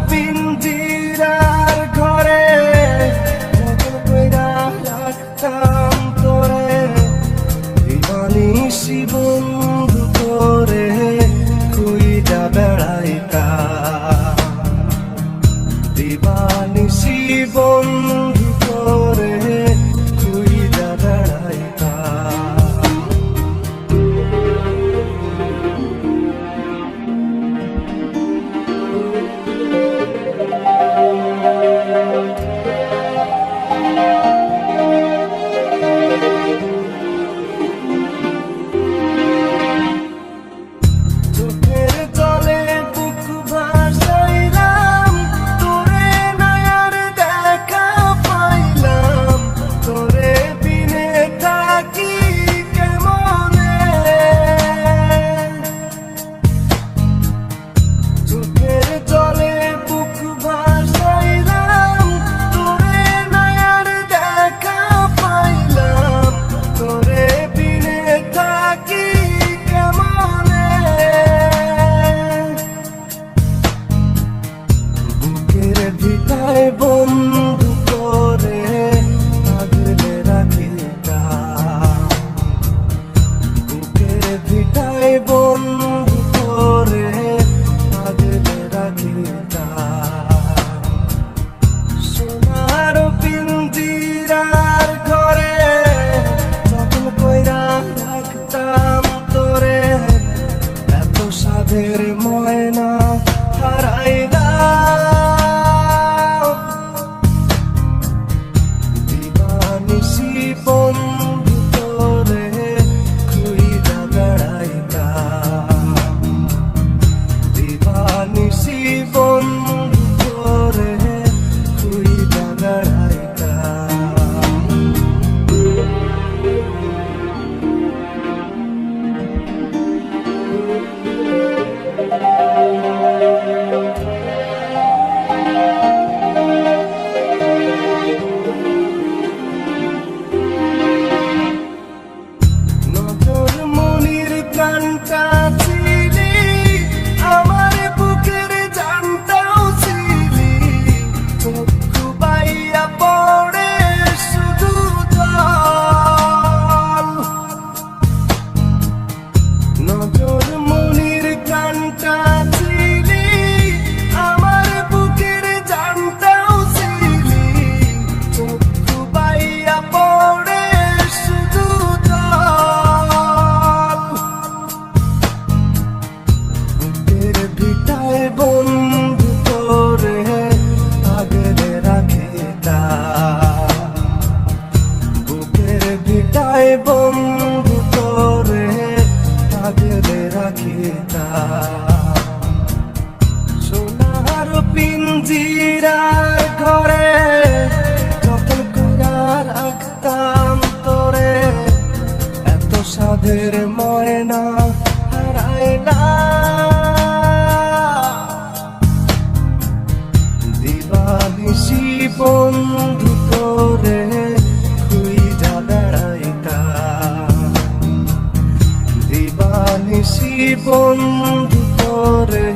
পিঞ্জিরার ঘরে যতন কইরা রাখতাম তোরে, দিবানিশি বন্ধু তোরে খুইজা বেড়াইতাম, দিবানিশি বন্ধু তোরে খুইজা বেড়াইতাম। চোখের জলে বুক ভাসাইলাম, তোরে নয়ার দেখা পাইলাম, তোরে বিনে থাকি কেমনে। চোখের জলে বুক ভাসাইলাম, তোরে নয়ার দেখা পাইলাম, তোরে বিনে থাকি কেমনে। বুকের ভিটায় বন্ধু করে আগলে রাখিতাম, বুকের ভিটায় বন্ধু করে আগলে রাখিতাম। সোনার পিঞ্জিরার ঘরে যতন কইরা রাখতাম তোরে, এত সাধের ময়না হারাইলাম, দিবানিশি বন্ধু তোরে খুইজা বেড়াইতাম, দিবানিশি বন্ধু তোরে খুইজা বেড়াইতাম। নজর মনির প্রাণটা ছিলি, আমার বুকের জানটাও ছিলি, চক্ষু বাইয়া পড়ে শুধু জল। নজর মনির প্রাণটা ছিলি, আমার বুকের জানটাও ছিলি, চক্ষু বাইয়া পড়ে শুধু জল। বুকের ভিটায় বন্ধু তোরে আগলে রাখিতাম, বুকের ভিটায় বন্ধু তোরে আগলে রাখিতাম। সোনার পিঞ্জিরার ঘরে যতন কইরা রাখতাম তোরে, এত সাধের ময়না হারাইলাম, দিবানিশি বন্ধু তোরে খুইজা বেড়াইতাম, দিবানিশি বন্ধু তোরে